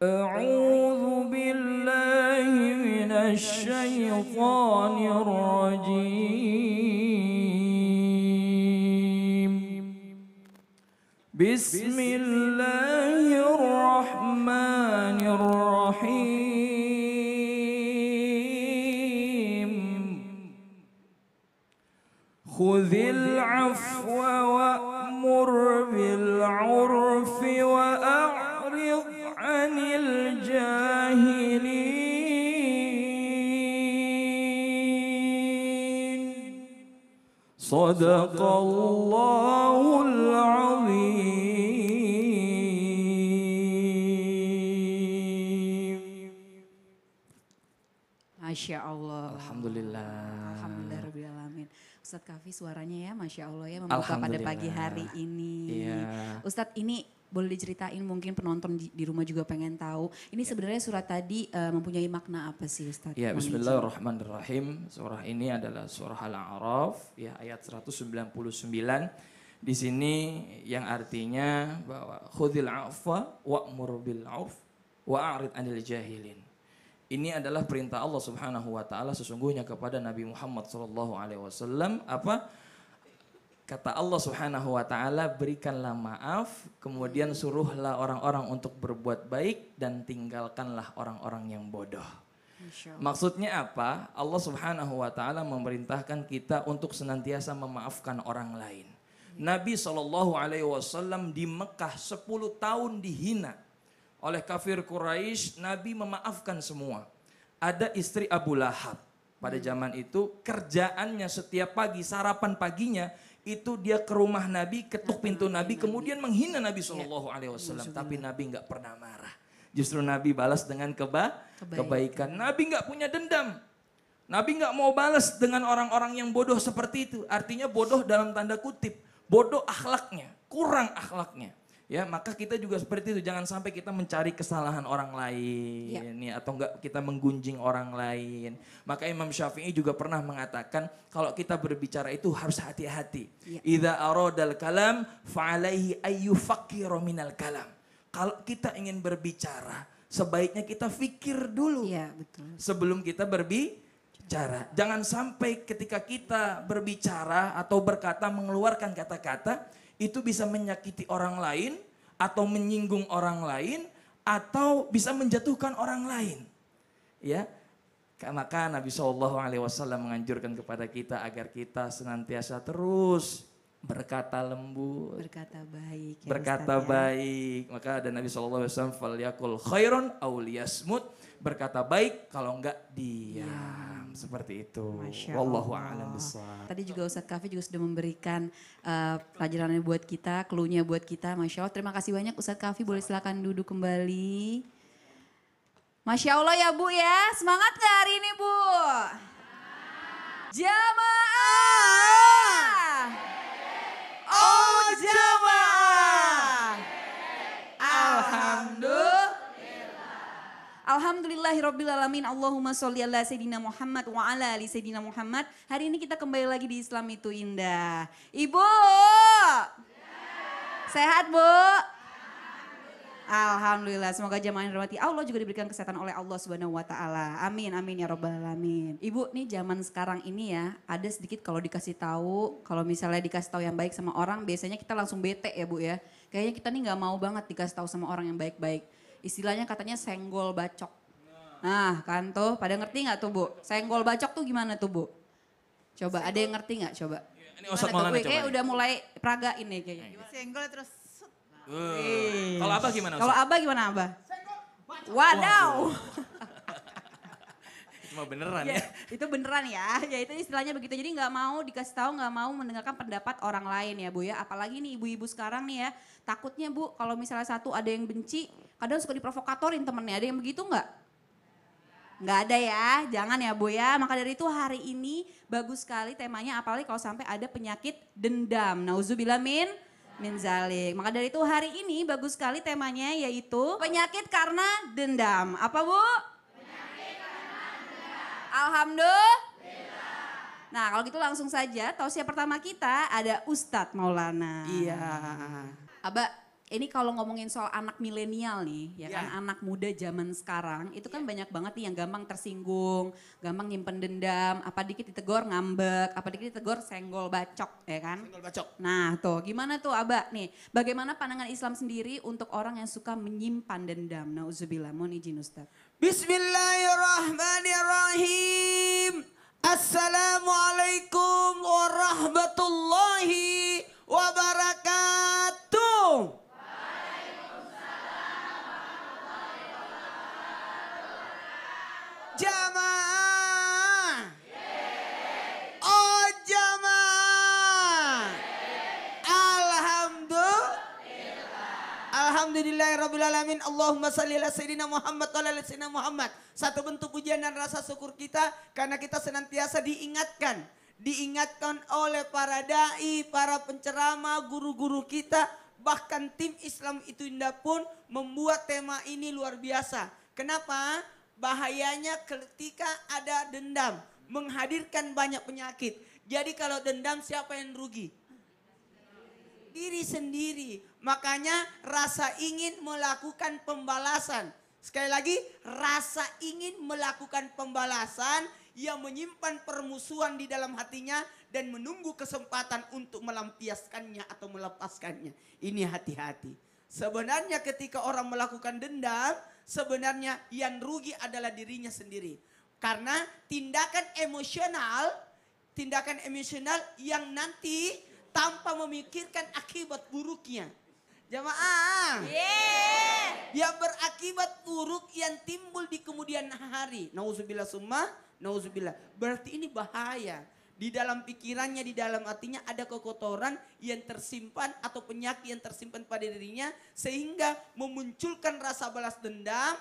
أعوذ بالله من الشيطان الرجيم بسم الله الرحمن الرحيم خذ العفو وأمر بالعرف وأعرض عن الجاهلين صدق الله العظيم. Masya Allah. Alhamdulillah. Alhamdulillah Rabbil Alamin. Ustadz Kafi suaranya ya Masya Allah ya membuka pada pagi hari ini. Iya. Ustadz ini boleh diceritain mungkin penonton di rumah juga pengen tahu. Ini sebenarnya surat tadi mempunyai makna apa sih Ustadz? Ya, bismillahirrahmanirrahim. Surah ini adalah surah Al-A'raf ya ayat 199. Di sini yang artinya bahwa khudhil 'afwa wa'mur bil 'urf wa'rid 'anil jahilin. Ini adalah perintah Allah Subhanahu wa taala sesungguhnya kepada Nabi Muhammad sallallahu alaihi wasallam apa? Kata Allah Subhanahu wa taala, berikanlah maaf, kemudian suruhlah orang-orang untuk berbuat baik dan tinggalkanlah orang-orang yang bodoh. Maksudnya apa? Allah Subhanahu wa taala memerintahkan kita untuk senantiasa memaafkan orang lain. Nabi sallallahu alaihi wasallam di Mekah 10 tahun dihina oleh kafir Quraisy, Nabi memaafkan semua. Ada istri Abu Lahab. Pada zaman itu kerjaannya setiap pagi, sarapan paginya itu dia ke rumah Nabi, ketuk pintu Nabi, kemudian menghina Nabi SAW. Tapi Nabi nggak pernah marah. Justru Nabi balas dengan kebaikan. Nabi nggak punya dendam. Nabi nggak mau balas dengan orang-orang yang bodoh seperti itu. Artinya bodoh dalam tanda kutip. Bodoh akhlaknya, kurang akhlaknya. Ya, maka kita juga seperti itu, jangan sampai kita mencari kesalahan orang lain ya, atau enggak kita menggunjing orang lain. Maka Imam Syafi'i juga pernah mengatakan kalau kita berbicara itu harus hati-hati. Idza aradal kalam fa alaihi ayyufakkiru minal kalam. Kalau kita ingin berbicara, sebaiknya kita fikir dulu. Iya, betul. Sebelum kita berbicara. Jangan sampai ketika kita berbicara atau berkata mengeluarkan kata-kata itu bisa menyakiti orang lain atau menyinggung orang lain atau bisa menjatuhkan orang lain. Ya, maka Nabi SAW menganjurkan kepada kita agar kita senantiasa terus berkata lembut, berkata baik. Ya, berkata baik. Maka ada Nabi SAW falyakul khairon aw liyasmut, berkata baik kalau enggak diam. Seperti itu. Wallahu a'lam bishawab. Tadi juga Ustadz Kafi juga sudah memberikan pelajarannya buat kita, clue-nya buat kita. Masya Allah, terima kasih banyak Ustadz Kafi. Boleh silakan duduk kembali. Masya Allah ya Bu ya, semangat gak hari ini Bu? Jamaah! Oh jamaah! Alhamdulillah. Alhamdulillahirrabbilalamin. Allahumma sholli ala Sayyidina Muhammad wa ala ali Sayyidina Muhammad. Hari ini kita kembali lagi di Islam itu indah. Ibu! Sehat Bu? Alhamdulillah. Semoga jamaah yang dirahmati Allah juga diberikan kesehatan oleh Allah Subhanahu wa taala. Amin amin ya rabbal alamin. Ibu, nih zaman sekarang ini ya, ada sedikit kalau dikasih tahu, kalau misalnya dikasih tahu yang baik sama orang, biasanya kita langsung bete ya Bu ya. Kayaknya kita nih nggak mau banget dikasih tahu sama orang yang baik-baik. Istilahnya katanya senggol bacok. Nah kan tuh, pada ngerti gak tuh Bu? Senggol bacok tuh gimana tuh Bu? Coba ada yang ngerti gak coba? Ini Ustadz Maulana coba. Kayaknya udah mulai peragain nih kayaknya. Senggol terus. Kalau Abah gimana Ustadz? Kalau Abah gimana Abah? Wadaw. Cuma beneran ya? Itu beneran ya, ya itu istilahnya begitu. Jadi gak mau dikasih tahu, gak mau mendengarkan pendapat orang lain ya Bu ya. Apalagi nih ibu-ibu sekarang nih ya, takutnya Bu kalau misalnya satu ada yang benci, kadang suka diprovokatorin temennya, ada yang begitu nggak? Nggak ada ya, jangan ya Bu ya. Maka dari itu hari ini bagus sekali temanya, apalagi kalau sampai ada penyakit dendam. Nauzubillah min zalik. Maka dari itu hari ini bagus sekali temanya yaitu penyakit karena dendam. Apa Bu? Penyakit karena dendam. Alhamdulillah. Nah kalau gitu langsung saja, tausiah pertama kita ada Ustadz Maulana. Iya. Abah, ini kalau ngomongin soal anak milenial nih, ya kan, Ya. anak muda zaman sekarang, itu kan banyak banget nih yang gampang tersinggung, gampang nyimpen dendam, apa dikit ditegor ngambek, apa dikit ditegor senggol bacok, ya kan. Senggol bacok. Nah tuh gimana tuh Aba nih, bagaimana pandangan Islam sendiri untuk orang yang suka menyimpan dendam? Nauzubillah, mohon izin Ustaz. Bismillahirrahmanirrahim. Assalamualaikum warahmatullahi wabarakatuh. Jamaah. Oh jamaah. Alhamdulillahirrabbilalamin. Allahumma salli ala sayyidina Muhammad wa ala sayyidina Muhammad. Satu bentuk pujian dan rasa syukur kita karena kita senantiasa diingatkan oleh para dai, para penceramah, guru-guru kita, bahkan tim Islam itu Indah pun membuat tema ini luar biasa. Kenapa? Bahayanya ketika ada dendam, menghadirkan banyak penyakit. Jadi kalau dendam siapa yang rugi? Diri sendiri. Makanya rasa ingin melakukan pembalasan. Sekali lagi, rasa ingin melakukan pembalasan yang menyimpan permusuhan di dalam hatinya dan menunggu kesempatan untuk melampiaskannya atau melepaskannya. Ini hati-hati. Sebenarnya ketika orang melakukan dendam, sebenarnya yang rugi adalah dirinya sendiri. Karena tindakan emosional yang nanti tanpa memikirkan akibat buruknya. Jamaah. Yang berakibat buruk yang timbul di kemudian hari. Nauzubillah summa, nauzubillah. Berarti ini bahaya. Di dalam pikirannya, di dalam hatinya ada kekotoran yang tersimpan atau penyakit yang tersimpan pada dirinya. Sehingga memunculkan rasa balas dendam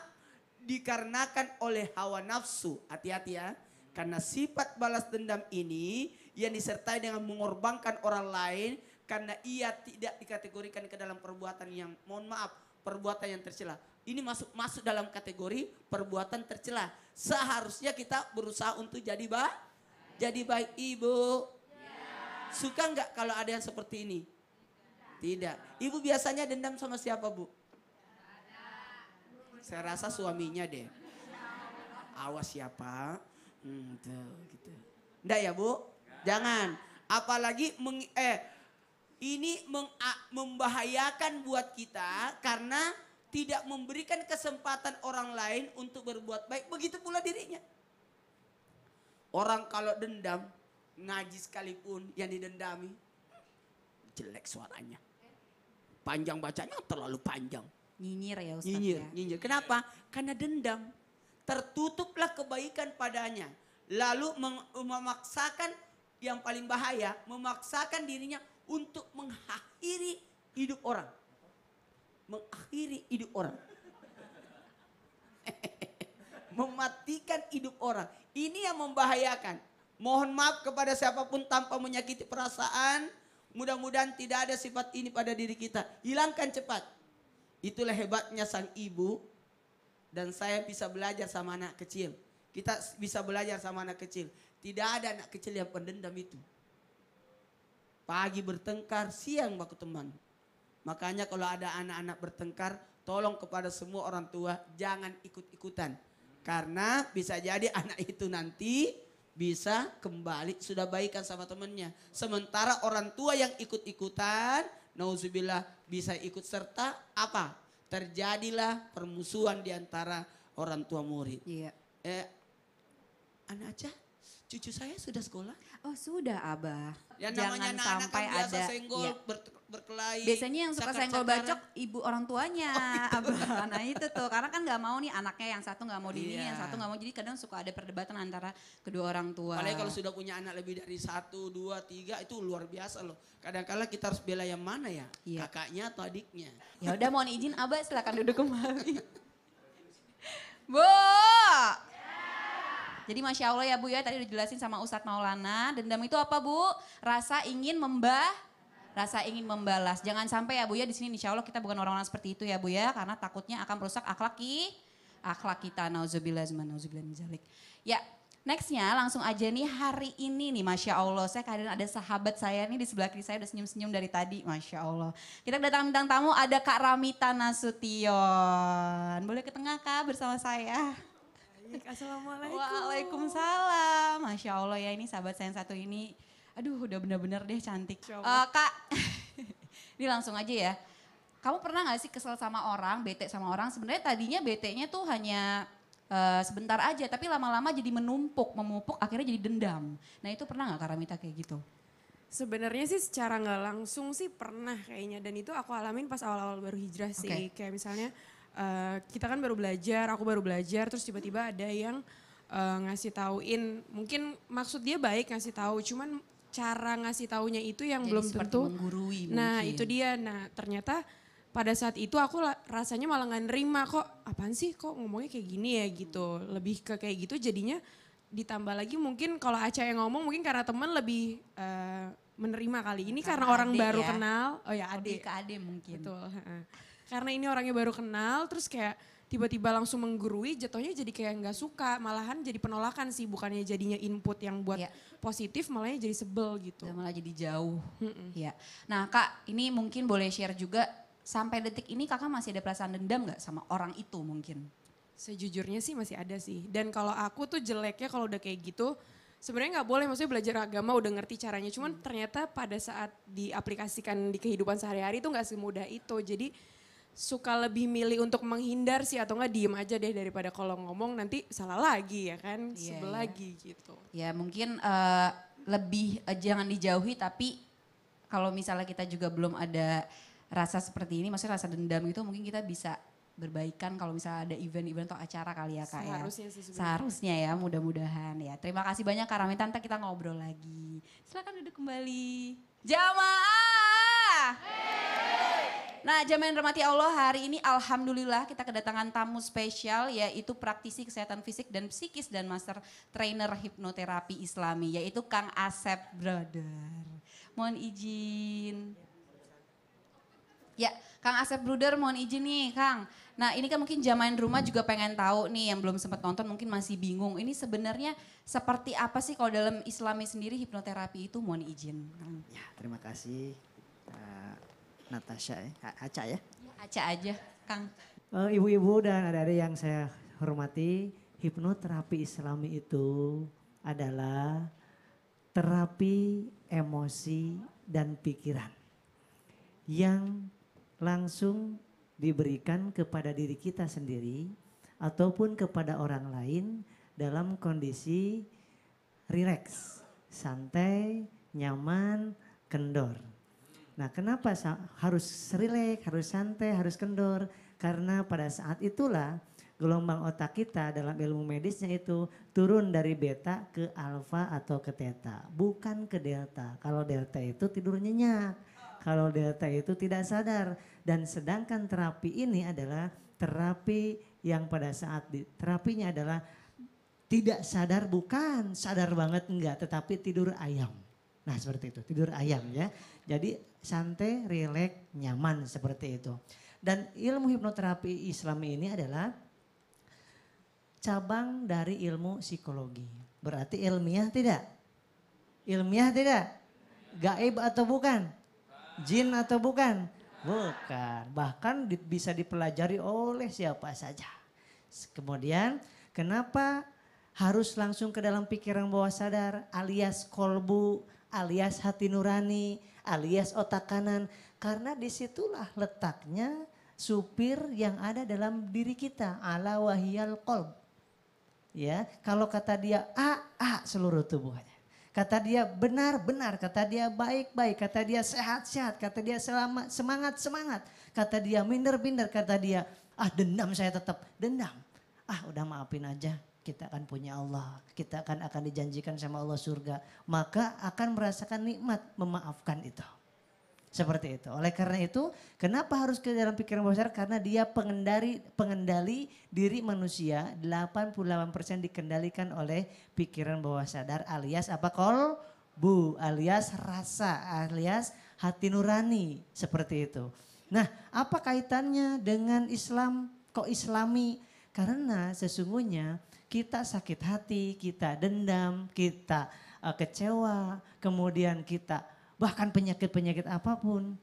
dikarenakan oleh hawa nafsu. Hati-hati ya. Karena sifat balas dendam ini yang disertai dengan mengorbankan orang lain. Karena ia tidak dikategorikan ke dalam perbuatan yang, mohon maaf, perbuatan yang tercela. Ini masuk dalam kategori perbuatan tercela. Seharusnya kita berusaha untuk jadi baik. Ibu. Suka nggak kalau ada yang seperti ini? Tidak. Ibu biasanya dendam sama siapa, Bu? Saya rasa suaminya deh. Awas siapa? Gitu. Nggak ya, Bu? Jangan. Apalagi ini membahayakan buat kita karena tidak memberikan kesempatan orang lain untuk berbuat baik. Begitu pula dirinya. Orang kalau dendam, ngaji sekalipun yang didendami, jelek suaranya. Panjang bacanya terlalu panjang. Nyinyir ya Ustaz ya. Nyinyir. Kenapa? Karena dendam. Tertutuplah kebaikan padanya. Lalu memaksakan, yang paling bahaya, memaksakan dirinya untuk mengakhiri hidup orang. Mengakhiri hidup orang. Mematikan hidup orang. Ini yang membahayakan. Mohon maaf kepada siapapun tanpa menyakiti perasaan. Mudah-mudahan tidak ada sifat ini pada diri kita. Hilangkan cepat. Itulah hebatnya sang ibu. Dan saya bisa belajar sama anak kecil. Kita bisa belajar sama anak kecil. Tidak ada anak kecil yang pendendam itu. Pagi bertengkar, siang baku teman. Makanya kalau ada anak-anak bertengkar, tolong kepada semua orang tua jangan ikut-ikutan. Karena bisa jadi anak itu nanti bisa kembali sudah baikan sama temannya. Sementara orang tua yang ikut-ikutan, nauzubillah, bisa ikut serta apa? Terjadilah permusuhan di antara orang tua murid. Iya. Anak Aca, cucu saya sudah sekolah? Oh sudah Abah. Yang Jangan namanya anak-anak sampai kan biasa ada senggol, iya. berkelahi. Biasanya yang suka senggol cakar-cakaran. bacok ibu orang tuanya, Abah. Nah itu tuh, karena kan nggak mau nih anaknya yang satu nggak mau Iya. yang satu nggak mau. Jadi kadang suka ada perdebatan antara kedua orang tua. Apalagi kalau sudah punya anak lebih dari 1, 2, 3 itu luar biasa loh. Kadang-kadang kita harus bela yang mana ya? Iya. Kakaknya atau adiknya? Ya udah mohon izin Abah silakan duduk kembali. Bu. Jadi Masya Allah ya Bu ya, tadi udah jelasin sama Ustadz Maulana, dendam itu apa Bu? Rasa ingin membalas. Jangan sampai ya Bu ya, di sini insya Allah kita bukan orang-orang seperti itu ya Bu ya, karena takutnya akan merusak akhlak kita. Nauzubillah min zalik. Ya, Nextnya langsung aja nih hari ini nih Masya Allah. Saya kadang ada sahabat saya nih di sebelah kiri saya udah senyum-senyum dari tadi. Masya Allah. Kita kedatangan bintang tamu ada Kak Ramita Nasution. Boleh ke tengah Kak bersama saya. Assalamualaikum. Waalaikumsalam. Masya Allah ya ini sahabat saya yang satu ini. Aduh udah bener-bener deh cantik. Kak, ini langsung aja ya. Kamu pernah gak sih kesel sama orang, bete sama orang? Sebenarnya tadinya betenya tuh hanya sebentar aja, tapi lama-lama jadi menumpuk, memupuk, akhirnya jadi dendam. Nah itu pernah gak Kak Ramita kayak gitu? Sebenarnya sih secara nggak langsung sih pernah kayaknya, dan itu aku alamin pas awal-awal baru hijrah sih. Kayak misalnya kita kan baru belajar, aku baru belajar, terus tiba-tiba ada yang ngasih tauin, mungkin maksud dia baik ngasih tahu, cuman cara ngasih taunya itu yang Jadi belum seperti tentu. menggurui Nah mungkin. itu dia, nah ternyata pada saat itu aku rasanya malah gak nerima, kok apaan sih kok ngomongnya kayak gini ya gitu. Lebih ke kayak gitu jadinya ditambah lagi mungkin kalau Aca yang ngomong mungkin karena teman lebih menerima kali. Ini karena orang adik baru ya. kenal. Oh ya Lebih adik. ke ade mungkin. Betul. Karena ini orangnya baru kenal terus kayak tiba-tiba langsung menggurui, jatuhnya jadi kayak nggak suka. Malahan jadi penolakan sih, bukannya jadinya input yang buat Iya. positif malahnya jadi sebel gitu. Udah malah jadi jauh. Ya. Nah Kak ini mungkin boleh share juga sampai detik ini kakak masih ada perasaan dendam gak sama orang itu mungkin? Sejujurnya sih masih ada sih. Dan kalau aku tuh jeleknya kalau udah kayak gitu, sebenarnya nggak boleh, maksudnya belajar agama udah ngerti caranya. Cuman ternyata pada saat diaplikasikan di kehidupan sehari-hari tuh nggak semudah itu. Jadi suka lebih milih untuk menghindar sih atau nggak diem aja deh daripada kalau ngomong nanti salah lagi ya kan, Iya, sebel iya. lagi gitu. Ya mungkin lebih jangan dijauhi tapi kalau misalnya kita juga belum ada rasa seperti ini, maksudnya rasa dendam itu mungkin kita bisa berbaikan kalau misalnya ada event-event atau acara kali ya Kak ya. Seharusnya sih sebenarnya. Seharusnya ya, mudah-mudahan ya. Terima kasih banyak Kak Ramita, nanti kita ngobrol lagi. Silakan duduk kembali. Jamaah! Nah jamaah yang dirahmati Allah, hari ini alhamdulillah kita kedatangan tamu spesial yaitu praktisi kesehatan fisik dan psikis dan master trainer hipnoterapi Islami yaitu Kang Asep Brother. Mohon izin. Ya, Kang Asep Bruder mohon izin nih Kang. Nah ini kan mungkin jamaah di rumah juga pengen tahu nih yang belum sempat nonton mungkin masih bingung. Ini sebenarnya seperti apa sih kalau dalam Islami sendiri hipnoterapi itu mohon izin. Kang. Ya, terima kasih Natasha ya, Aca ya. Aca aja Kang. Ibu-ibu dan adik-adik yang saya hormati, hipnoterapi Islami itu adalah terapi emosi dan pikiran yang langsung diberikan kepada diri kita sendiri ataupun kepada orang lain dalam kondisi rileks, santai, nyaman, kendor. Nah kenapa harus rileks, harus santai, harus kendor? Karena pada saat itulah gelombang otak kita dalam ilmu medisnya itu turun dari beta ke alfa atau ke theta, bukan ke delta. Kalau delta itu tidur nyenyak. Kalau delta itu tidak sadar dan sedangkan terapi ini adalah terapi yang pada saat terapinya adalah tidak sadar, bukan sadar banget enggak, tetapi tidur ayam. Nah seperti itu, tidur ayam ya. Jadi santai, rileks, nyaman seperti itu. Dan ilmu hipnoterapi Islami ini adalah cabang dari ilmu psikologi. Berarti ilmiah tidak? Ilmiah tidak? Gaib atau bukan? Jin atau bukan? Bukan. Bahkan bisa dipelajari oleh siapa saja. Kemudian kenapa harus langsung ke dalam pikiran bawah sadar alias kolbu, alias hati nurani, alias otak kanan. Karena disitulah letaknya supir yang ada dalam diri kita. Ala wahiyal qalb. Ya, kalau kata dia A seluruh tubuhnya. Kata dia benar-benar, kata dia baik-baik, kata dia sehat-sehat, kata dia selamat, semangat-semangat. Kata dia minder-minder, kata dia dendam saya tetap dendam. Udah maafin aja, kita akan punya Allah. Kita akan dijanjikan sama Allah surga. Maka akan merasakan nikmat memaafkan itu. Seperti itu. Oleh karena itu, kenapa harus ke dalam pikiran bawah sadar? Karena dia pengendali diri manusia 88% dikendalikan oleh pikiran bawah sadar alias apa? Kolbu, alias rasa, alias hati nurani. Seperti itu. Nah, apa kaitannya dengan Islam? Kok Islami? Karena sesungguhnya kita sakit hati, kita dendam, kita kecewa, kemudian kita bahkan penyakit-penyakit apapun.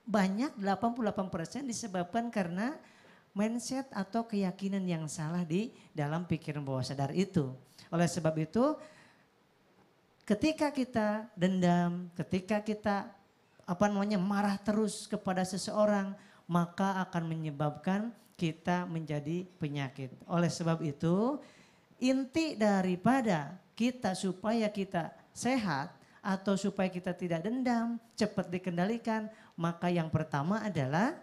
Banyak 88% disebabkan karena mindset atau keyakinan yang salah di dalam pikiran bawah sadar itu. Oleh sebab itu ketika kita dendam, ketika kita marah terus kepada seseorang, maka akan menyebabkan kita menjadi penyakit. Oleh sebab itu inti daripada kita supaya kita sehat atau supaya kita tidak dendam, cepat dikendalikan, maka yang pertama adalah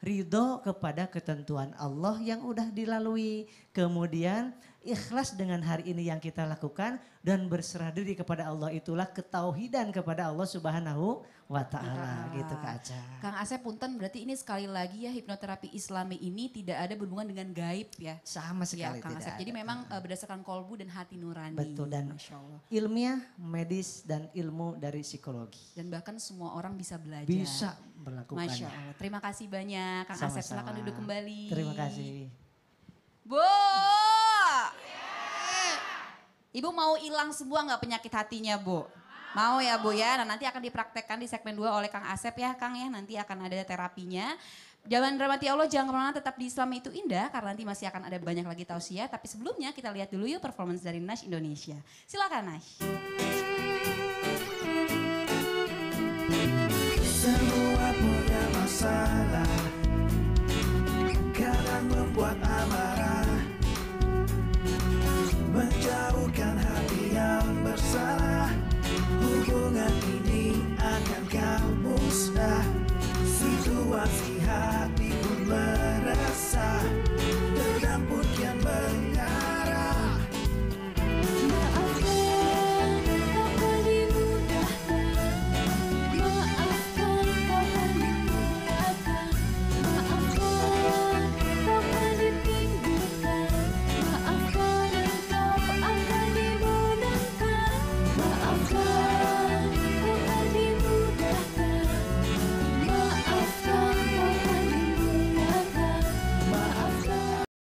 ridho kepada ketentuan Allah yang udah dilalui. Kemudian ikhlas dengan hari ini yang kita lakukan dan berserah diri kepada Allah, itulah ketauhidan kepada Allah Subhanahu wa ta'ala gitu Kak Aca. Kang Asep punten, berarti ini sekali lagi ya hipnoterapi Islami ini tidak ada berhubungan dengan gaib ya. Sama sekali ya, Kang tidak Asep. Jadi ada. memang berdasarkan kolbu dan hati nurani. Betul, dan Masya Allah. ilmiah, medis dan ilmu dari psikologi. Dan bahkan semua orang bisa belajar. Bisa melakukannya. Masya Allah. Terima kasih banyak Kang Asep, silakan duduk kembali. Terima kasih. Bu, Ibu mau hilang semua nggak penyakit hatinya Bu? Mau ya Bu ya, nah nanti akan dipraktekkan di segmen 2 oleh Kang Asep ya Kang ya, nanti akan ada terapinya. Jangan rahmati Allah, jangan kemana-mana, tetap di Islam itu indah karena nanti masih akan ada banyak lagi tausiah. Tapi sebelumnya kita lihat dulu yuk performance dari Nash Indonesia. Silakan Nash.